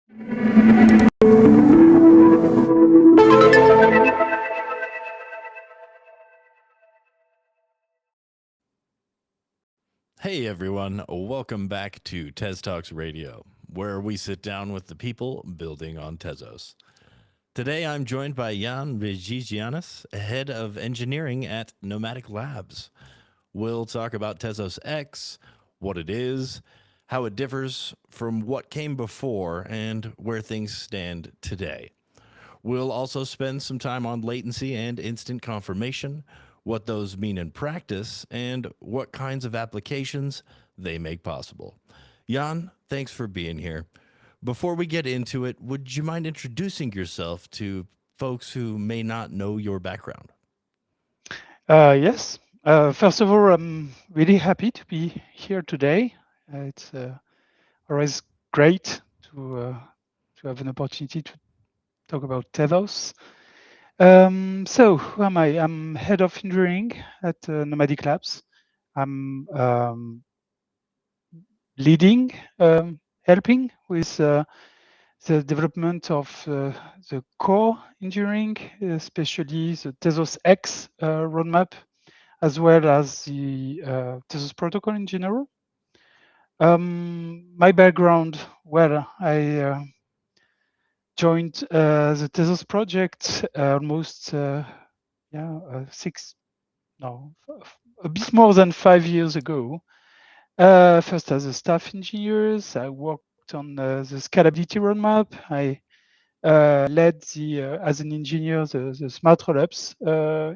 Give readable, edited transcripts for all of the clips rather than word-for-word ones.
Hey everyone, welcome back to TezTalks Radio, where we sit down with the people building on Tezos. Today I'm joined by Yann Régis-Gianas, head of engineering at Nomadic Labs. We'll talk about Tezos X, what it is, how it differs from what came before, and where things stand today. We'll also spend some time on latency and instant confirmation, what those mean in practice, and what kinds of applications they make possible. Jan, thanks for being here. Before we get into it, would you mind introducing yourself to folks who may not know your background? Yes. First of all, I'm really happy to be here today. It's always great to have an opportunity to talk about Tezos. So, who am I? I'm head of engineering at Nomadic Labs. I'm leading, helping with the development of the core engineering, especially the Tezos X roadmap, as well as the Tezos protocol in general. My background, well, I joined the Tezos project almost no, a bit more than 5 years ago. First as a staff engineer, I worked on the scalability roadmap. I led as an engineer the smart rollups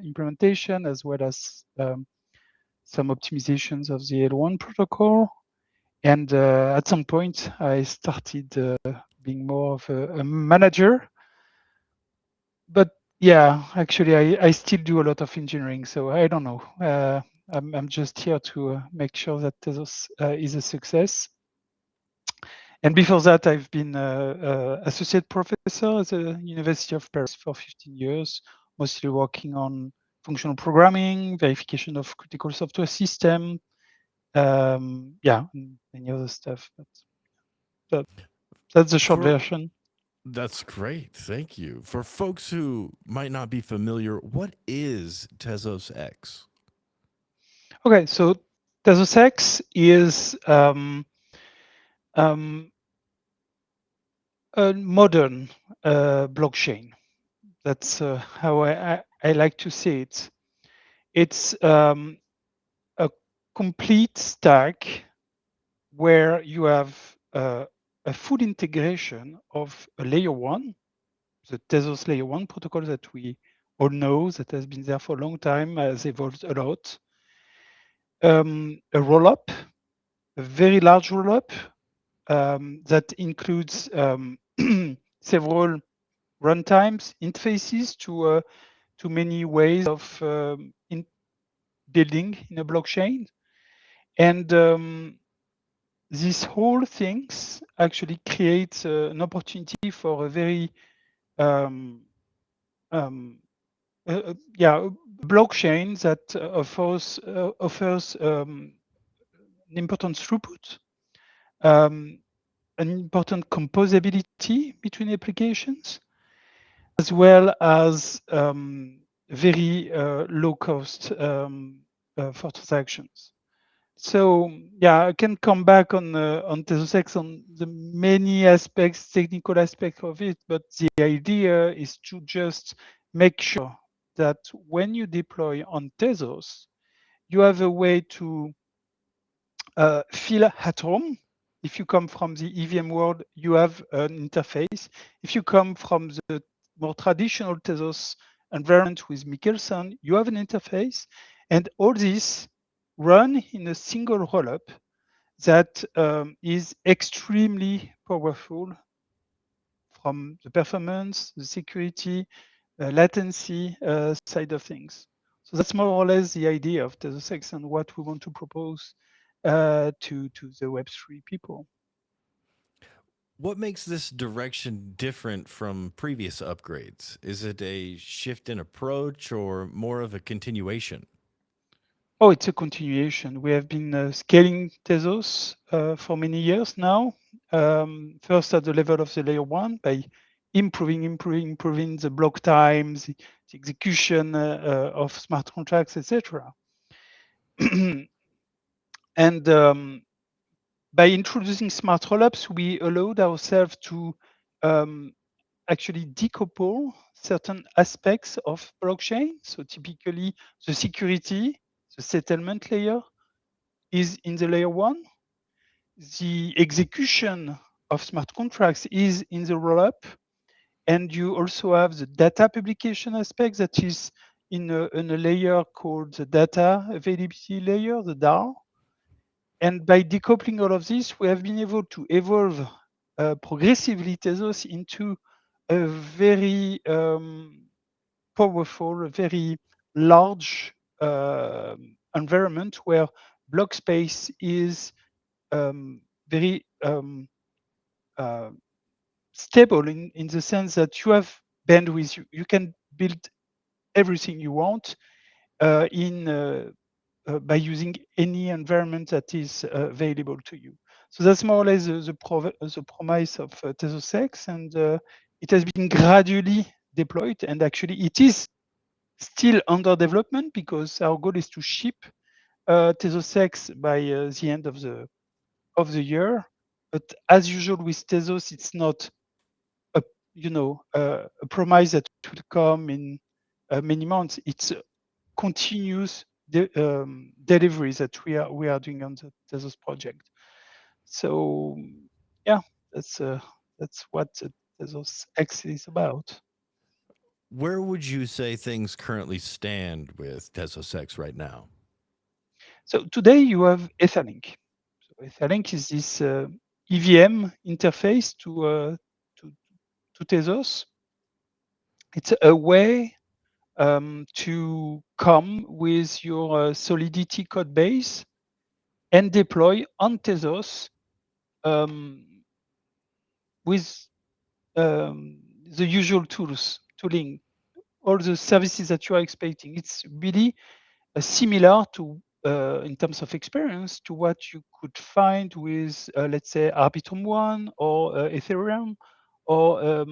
implementation, as well as some optimizations of the L1 protocol. And at some point, I started being more of a manager. But yeah, actually, I still do a lot of engineering, so I don't know. I'm just here to make sure that Tezos is a success. And before that, I've been associate professor at the University of Paris for 15 years, mostly working on functional programming, verification of critical software system, and many other stuff. But that, that's the short For version. That's great. Thank you. For folks who might not be familiar, what is Tezos X? Okay, so Tezos X is um, a modern blockchain. That's how I like to say it. It's a complete stack where you have a full integration of a layer one, the Tezos layer one protocol that we all know that has been there for a long time, has evolved a lot. A rollup, a very large rollup that includes several runtimes, interfaces to many ways of in building in a blockchain. And these whole things actually create an opportunity for a very um, um, blockchain that offers an important throughput, um, an important composability between applications, as well as very low cost for transactions. So yeah, I can come back on Tezos X on the many aspects, technical aspects of it, but the idea is to just make sure that when you deploy on Tezos, you have a way to feel at home. If you come from the EVM world, you have an interface. If you come from the more traditional Tezos environment with Mikkelsen, you have an interface. And all this run in a single rollup that is extremely powerful from the performance, the security, latency side of things. So that's more or less the idea of Tezos X and what we want to propose to the Web3 people. What makes this direction different from previous upgrades? Is it a shift in approach or more of a continuation? Oh, it's a continuation. We have been scaling Tezos for many years now. First at the level of the layer one by improving the block times, the execution of smart contracts, etc. And by introducing smart rollups, we allowed ourselves to actually decouple certain aspects of blockchain. So typically the security, the settlement layer is in the layer one. The execution of smart contracts is in the rollup. And you also have the data publication aspect that is in a layer called the data availability layer, the DAO. And by decoupling all of this, we have been able to evolve progressively Tezos into a very powerful, a very large environment where block space is very uh, stable in the sense that you have bandwidth. You can build everything you want by using any environment that is available to you. So that's more or less the promise of Tezos X, and it has been gradually deployed. And actually, it is still under development because our goal is to ship Tezos X by the end of the year. But as usual with Tezos, it's not a promise that will come in many months. It's a continuous delivery that we are doing on the Tezos project. So yeah, that's what Tezos X is about. Where would you say things currently stand with Tezos X right now? So today you have Etherlink. So Etherlink is this EVM interface to Tezos. It's a way to come with your Solidity code base and deploy on Tezos with the usual tooling, all the services that you are expecting. It's really similar to, in terms of experience, to what you could find with, let's say, Arbitrum One or Ethereum or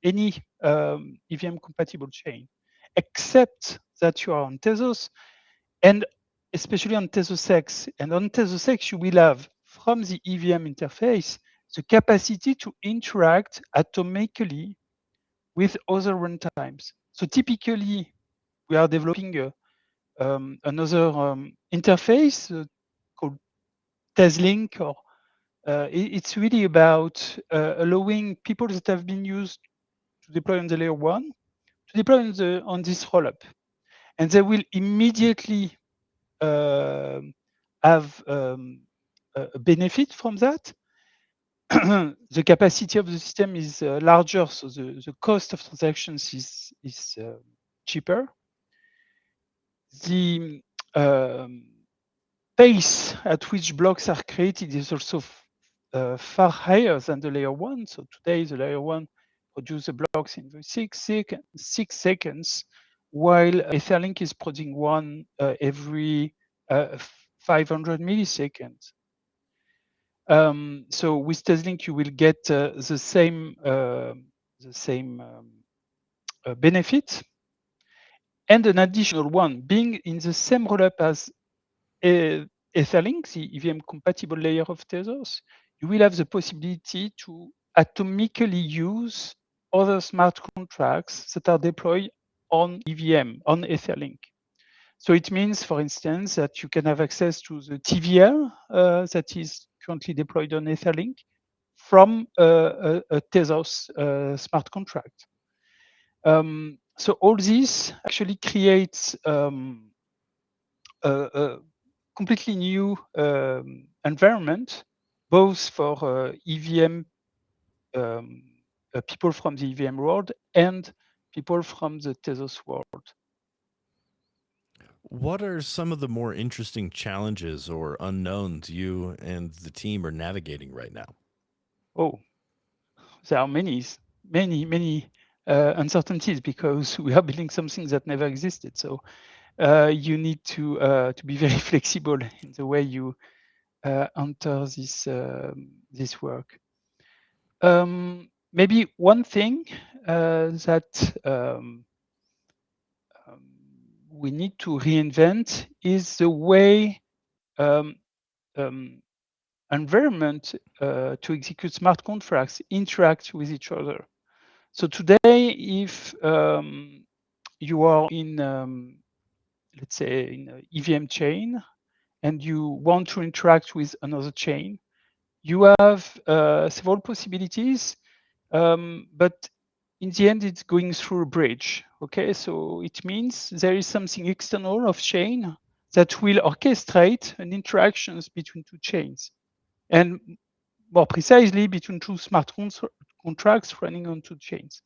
any EVM compatible chain, except that you are on Tezos and especially on Tezos X. And on Tezos X, you will have from the EVM interface the capacity to interact atomically with other runtimes. So typically, we are developing another interface called TezLink, or it's really about allowing people that have been used to deploy on the layer one to deploy on this rollup, and they will immediately have a benefit from that. The capacity of the system is larger, so the cost of transactions is cheaper. The pace at which blocks are created is also far higher than the layer one. So today, the layer one produces the blocks in 6 seconds, while Etherlink is producing one every 500 milliseconds. So with TezLink, you will get the same benefit, and an additional one, being in the same rollup as Etherlink, the EVM compatible layer of Tezos. You will have the possibility to atomically use other smart contracts that are deployed on EVM, on Etherlink. So it means, for instance, that you can have access to the TVL that is currently deployed on Etherlink from a Tezos smart contract. So all this actually creates a completely new environment, both for EVM people from the EVM world and people from the Tezos world. What are some of the more interesting challenges or unknowns you and the team are navigating right now? Oh, there are many uncertainties because we are building something that never existed. So you need to be very flexible in the way you enter this work. Maybe one thing that we need to reinvent is the way environment to execute smart contracts interact with each other. So today, if you are in, let's say, in an EVM chain, and you want to interact with another chain, you have several possibilities, but in the end, it's going through a bridge. Okay, so it means there is something external of chain that will orchestrate an interactions between two chains, and more precisely between two smart contracts running on two chains,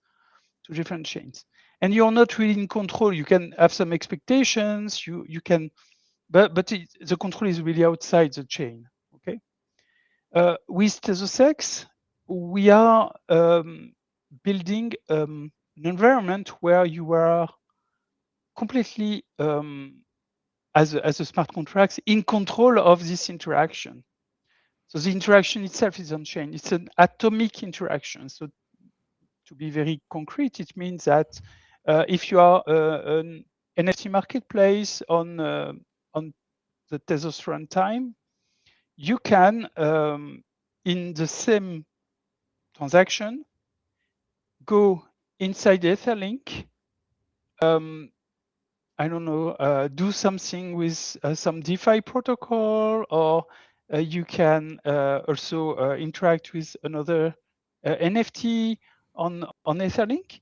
two different chains. And you're not really in control. You can have some expectations. You can, but the control is really outside the chain. Okay. With Tezos X, we are building an environment where you are completely as a smart contracts in control of this interaction. So the interaction itself is on chain. It's an atomic interaction. So to be very concrete, it means that if you are an NFT marketplace on the Tezos runtime, you can, in the same transaction, go inside the Etherlink, I don't know, do something with some DeFi protocol, or you can also interact with another NFT on Etherlink,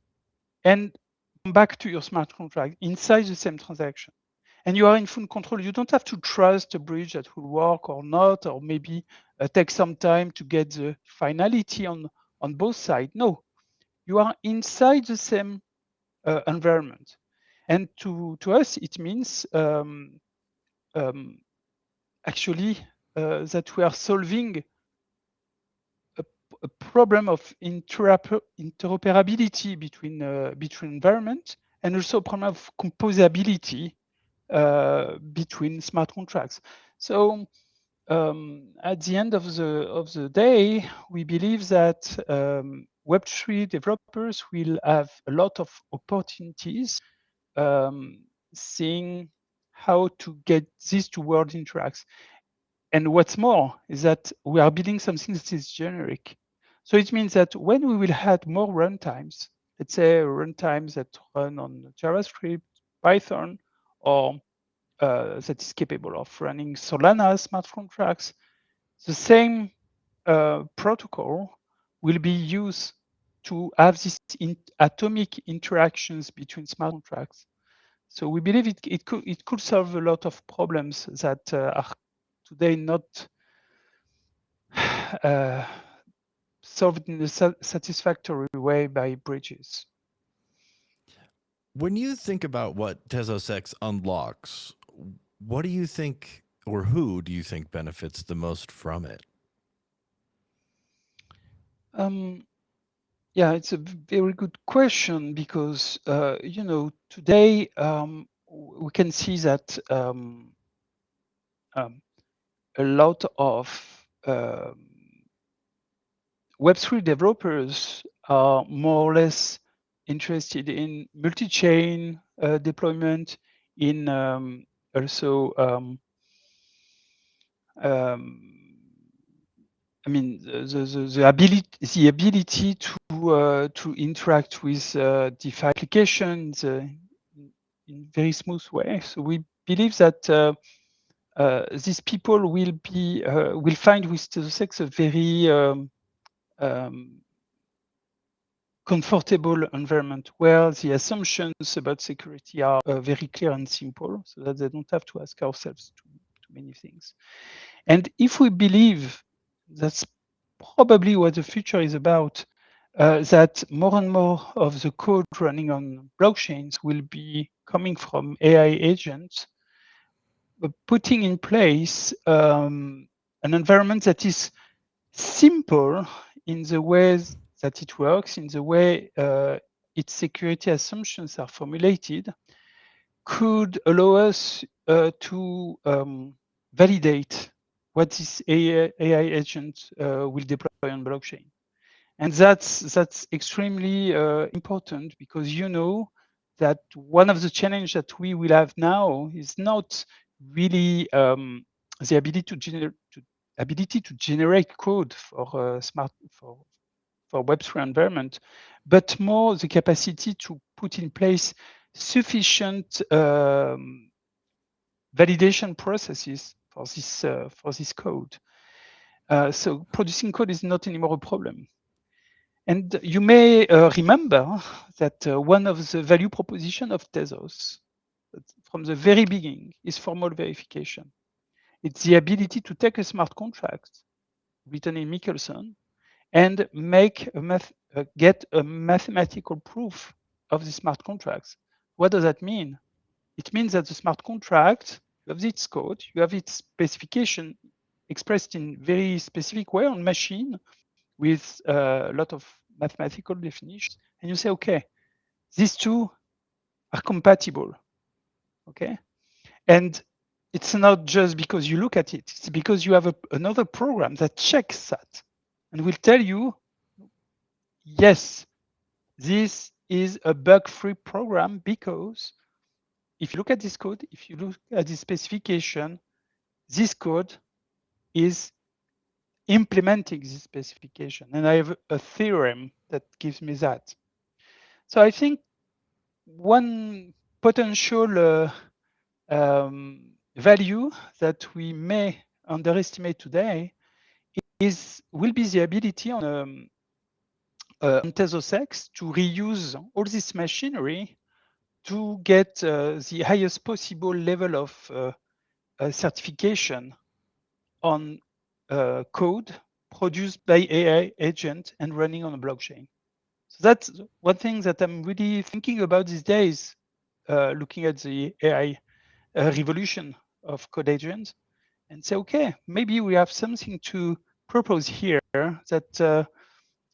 and come back to your smart contract inside the same transaction. And you are in full control. You don't have to trust a bridge that will work or not, or maybe take some time to get the finality on both sides. No, you are inside the same environment. And to us, it means actually that we are solving a problem of interoperability between environments, and also a problem of composability between smart contracts. So at the end of the day, we believe that Web3 developers will have a lot of opportunities seeing how to get these two worlds interacts. And what's more is that we are building something that is generic. So it means that when we will add more runtimes, let's say runtimes that run on JavaScript, Python, or that is capable of running Solana smart contracts, the same protocol will be used to have these atomic interactions between smart contracts. So we believe it could solve a lot of problems that are today not solved in a satisfactory way by bridges. When you think about what Tezos X unlocks, what do you think, or who do you think benefits the most from it? Yeah, it's a very good question, because today we can see that a lot of Web3 developers are more or less interested in multi-chain deployment, in also I mean, the ability to interact with DeFi applications in very smooth way. So we believe that these people will find with Tezos X a very comfortable environment where the assumptions about security are very clear and simple, so that they don't have to ask ourselves too many things. And if we believe that's probably what the future is about, that more and more of the code running on blockchains will be coming from AI agents, putting in place an environment that is simple in the ways that it works, in the way its security assumptions are formulated, could allow us to validate what this AI agent will deploy on blockchain. And that's extremely important, because you know that one of the challenges that we will have now is not really the ability to generate code for for Web3 environment, but more the capacity to put in place sufficient validation processes for this code. So producing code is not anymore a problem. And you may remember that one of the value proposition of Tezos from the very beginning is formal verification. It's the ability to take a smart contract written in Michelson and get a mathematical proof of the smart contracts. What does that mean? It means that the smart contract, you have its code, you have its specification expressed in very specific way on machine with a lot of mathematical definitions, and you say, okay, these two are compatible, okay? And it's not just because you look at it, it's because you have another program that checks that and will tell you, yes, this is a bug-free program, because if you look at this code, if you look at the specification, this code is implementing this specification. And I have a theorem that gives me that. So I think one potential value that we may underestimate today will be the ability on Tezos X to reuse all this machinery to get the highest possible level of certification on code produced by AI agent and running on a blockchain. So that's one thing that I'm really thinking about these days, looking at the AI revolution of code agents, and say, okay, maybe we have something to propose here that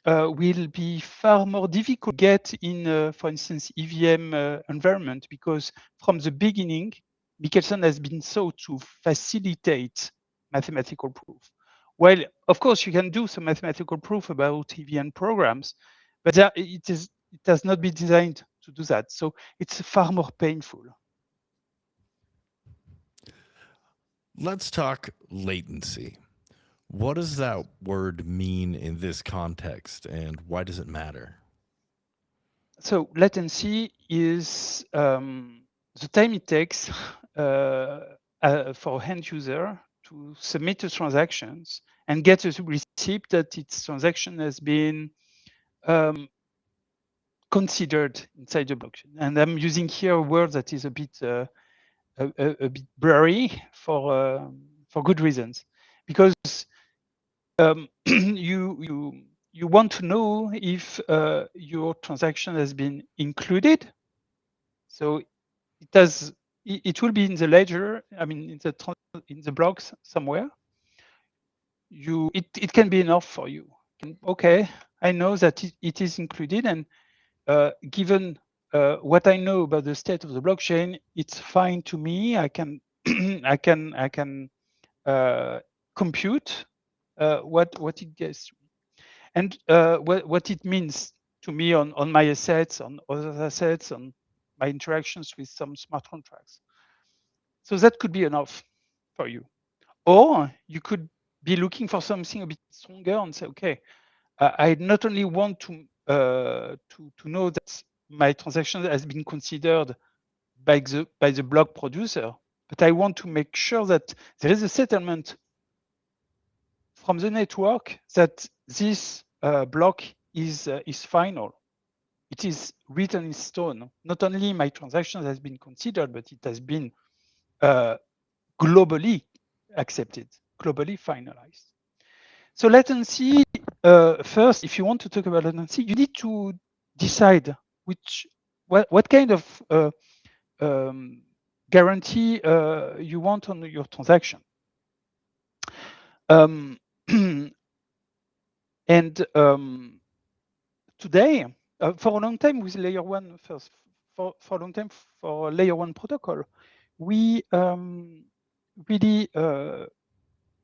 will be far more difficult to get in, for instance, EVM environment, because from the beginning, Michelson has been sought to facilitate mathematical proof. Well, of course, you can do some mathematical proof about EVM programs, but it has not been designed to do that. So it's far more painful. Let's talk latency. What does that word mean in this context, and why does it matter? So latency is the time it takes for end user to submit the transactions and get a receipt that its transaction has been considered inside the blockchain. And I'm using here a word that is a bit blurry for good reasons, because you want to know if your transaction has been included. So it will be in the ledger, I mean, in the blocks somewhere. It can be enough for you. Okay, I know that it is included, and given what I know about the state of the blockchain, it's fine to me. I can I can compute what it gets, and what it means to me on my assets, on other assets, on my interactions with some smart contracts. So that could be enough for you. Or you could be looking for something a bit stronger and say, okay, I not only want to know that my transaction has been considered by the block producer, but I want to make sure that there is a settlement from the network that this block is final. It is written in stone. Not only my transaction has been considered, but it has been globally accepted, globally finalized. So latency, first, if you want to talk about latency, you need to decide what kind of guarantee you want on your transaction. And today, for a long time with layer one, for a long time for layer 1 protocol, we really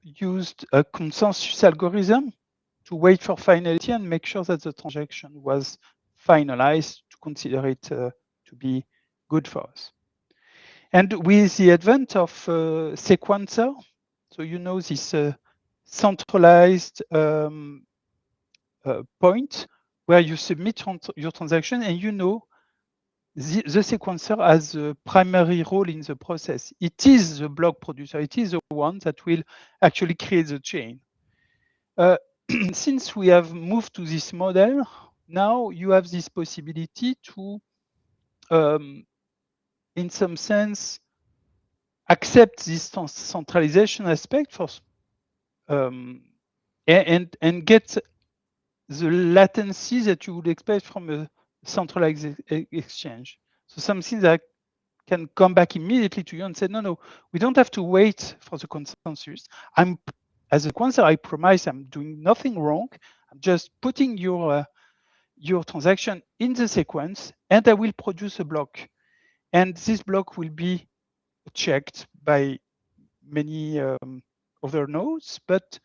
used a consensus algorithm to wait for finality and make sure that the transaction was finalized to consider it to be good for us. And with the advent of sequencer, so this centralized point where you submit your transaction and the sequencer has a primary role in the process. It is the block producer. It is the one that will actually create the chain. Since we have moved to this model, now you have this possibility to, in some sense, accept this centralization aspect for, and get the latency that you would expect from a centralized exchange. So something that can come back immediately to you and say, no, we don't have to wait for the consensus. As a sequencer, I promise I'm doing nothing wrong. I'm just putting your transaction in the sequence, and I will produce a block. And this block will be checked by many other nodes, but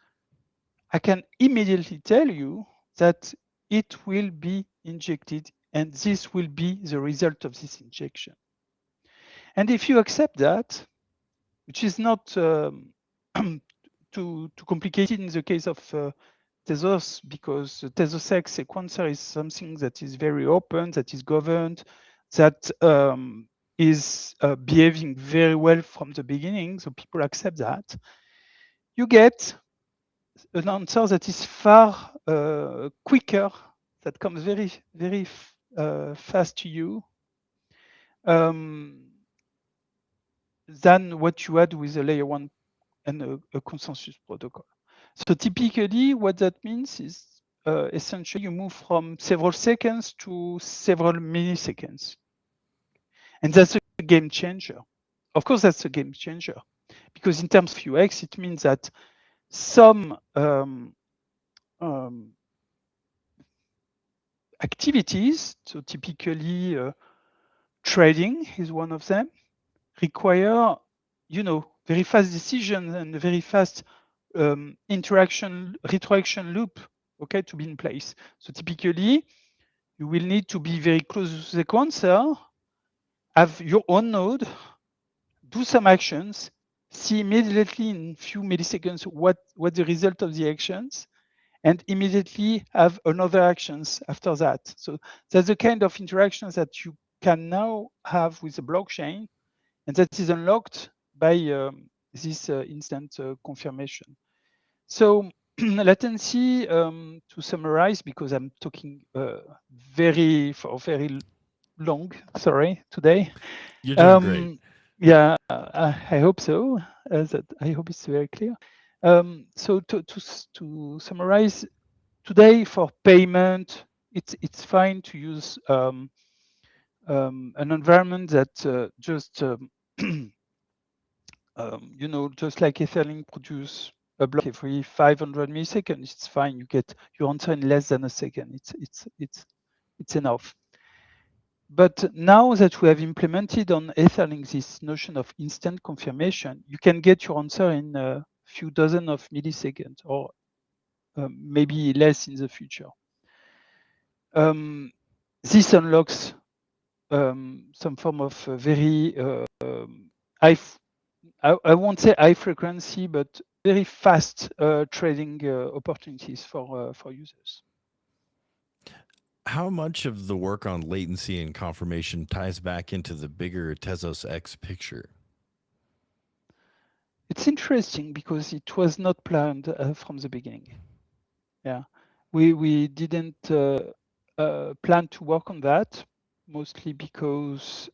I can immediately tell you that it will be injected, and this will be the result of this injection. And if you accept that, which is not too complicated in the case of Tezos, because the Tezos X sequencer is something that is very open, that is governed, that is behaving very well from the beginning, so people accept that. You get an answer that is far quicker, that comes very, very fast to you, than what you had with a layer 1 and a consensus protocol. So typically, what that means is essentially you move from several seconds to several milliseconds. And that's a game changer. Of course, that's a game changer, because in terms of UX, it means that some activities, so typically trading is one of them, require, very fast decision and very fast retroaction loop, okay, to be in place. So typically, you will need to be very close to the sequencer, have your own node, do some actions, see immediately in few milliseconds what the result of the actions, and immediately have another actions after that. So that's the kind of interactions that you can now have with the blockchain, and that is unlocked by this instant confirmation. So latency, to summarize, because I'm talking very long, sorry, today. You're doing great. Yeah, I hope so. I hope it's very clear. So to summarize, today for payment, it's fine to use an environment that just just like Etherlink produce a block every 500 milliseconds, it's fine. You get your answer in less than a second. It's enough. But now that we have implemented on Etherlink this notion of instant confirmation, you can get your answer in a few dozen of milliseconds, or maybe less in the future. This unlocks some form of very high, I won't say high frequency, but very fast trading opportunities for users. How much of the work on latency and confirmation ties back into the bigger Tezos X picture? It's interesting because it was not planned from the beginning. Yeah, we didn't plan to work on that, mostly because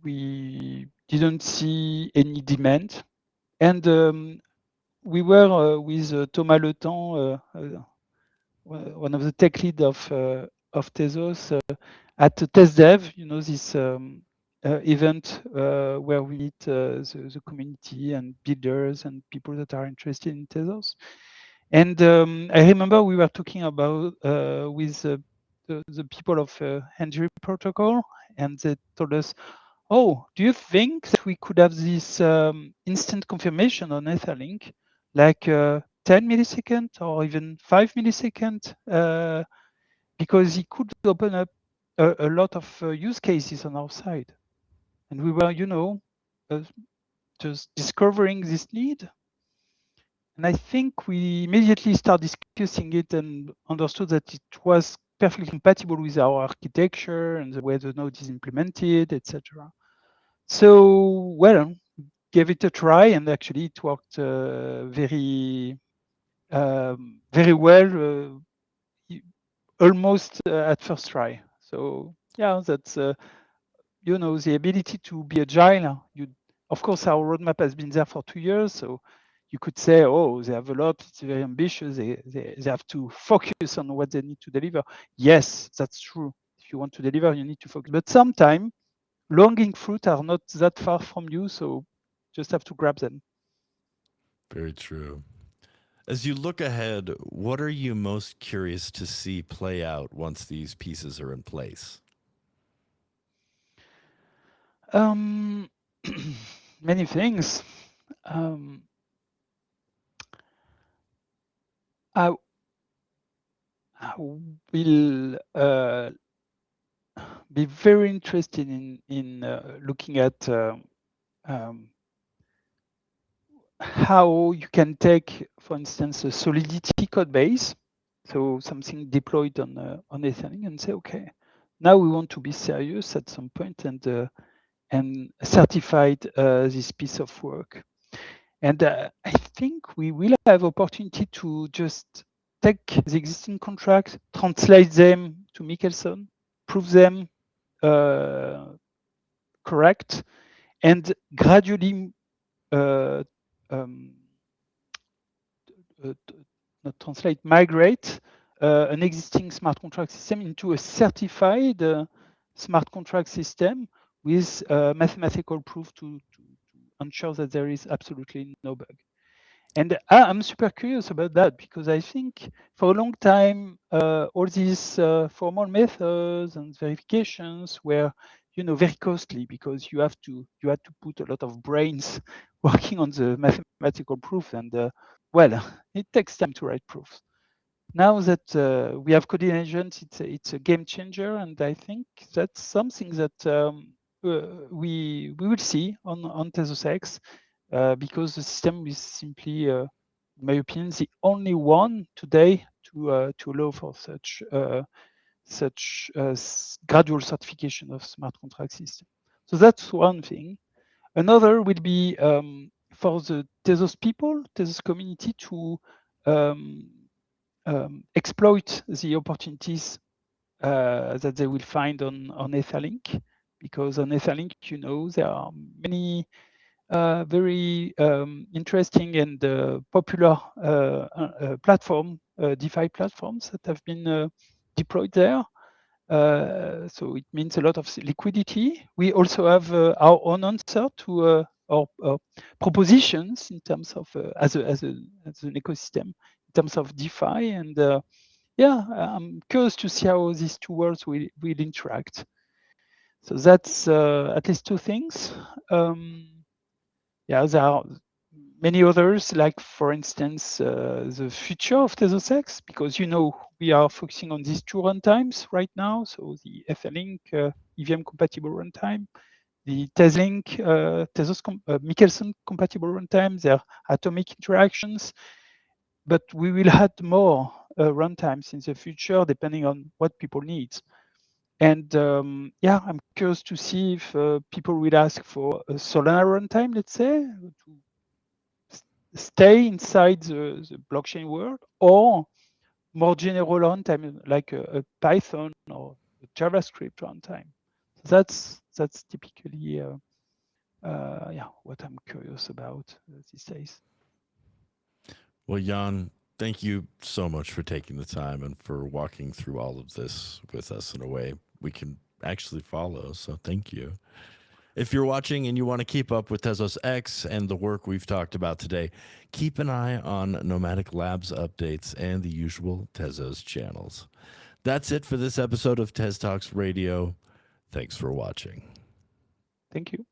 we didn't see any demand, and we were with Thomas Letemps, one of the tech lead of Tezos, at the TestDev, this event where we meet the community and builders and people that are interested in Tezos. And I remember we were talking about with the people of Henry Protocol, and they told us, "Oh, do you think that we could have this instant confirmation on Etherlink, like 10 milliseconds or even 5 milliseconds?" Because it could open up a lot of use cases on our side. And we were, just discovering this need. And I think we immediately started discussing it and understood that it was perfectly compatible with our architecture and the way the node is implemented, etc. So, well, gave it a try, and actually it worked very well, almost at first try. So yeah, that's the ability to be agile. Of course, our roadmap has been there for 2 years, so you could say, oh, they have a lot, it's very ambitious, they have to focus on what they need to deliver. Yes, that's true. If you want to deliver, you need to focus. But sometimes low-hanging fruit are not that far from you, so just have to grab them. Very true. As you look ahead, what are you most curious to see play out once these pieces are in place? Many things. Um, I, I will be very interested in looking at um, how you can take, for instance, a Solidity code base, so something deployed on Etherlink, and say, okay, now we want to be serious at some point and certified this piece of work. And I think we will have opportunity to just take the existing contracts, translate them to Michelson, prove them correct, and gradually uh, um, not translate, migrate an existing smart contract system into a certified smart contract system with mathematical proof to ensure that there is absolutely no bug. And I'm super curious about that because I think for a long time, all these formal methods and verifications were, very costly because you had to put a lot of brains working on the mathematical proof, and well, it takes time to write proofs. Now that we have coding agents, it's a game changer, and I think that's something that we will see on Tezos X because the system is simply, in my opinion, the only one today to allow for such gradual certification of smart contract system. So that's one thing. Another will be for the Tezos people, Tezos community to exploit the opportunities that they will find on Etherlink, because on Etherlink, there are many very interesting and popular platform, DeFi platforms that have been deployed there. So it means a lot of liquidity. We also have our own answer to our propositions in terms of as an ecosystem, in terms of DeFi. And yeah, I'm curious to see how these two worlds will interact. So that's at least two things. Yeah, there are many others, like for instance, the future of Tezos X, because we are focusing on these two runtimes right now. So the Etherlink EVM compatible runtime, the TezLink Michelson compatible runtime, their atomic interactions. But we will add more runtimes in the future depending on what people need. And yeah, I'm curious to see if people will ask for a Solana runtime, let's say, to stay inside the blockchain world, or more general runtime like a Python or a JavaScript runtime. That's typically yeah, what I'm curious about these days. Well, Yann, thank you so much for taking the time and for walking through all of this with us in a way we can actually follow. So thank you. If you're watching and you want to keep up with Tezos X and the work we've talked about today, keep an eye on Nomadic Labs updates and the usual Tezos channels. That's it for this episode of TezTalks Radio. Thanks for watching. Thank you.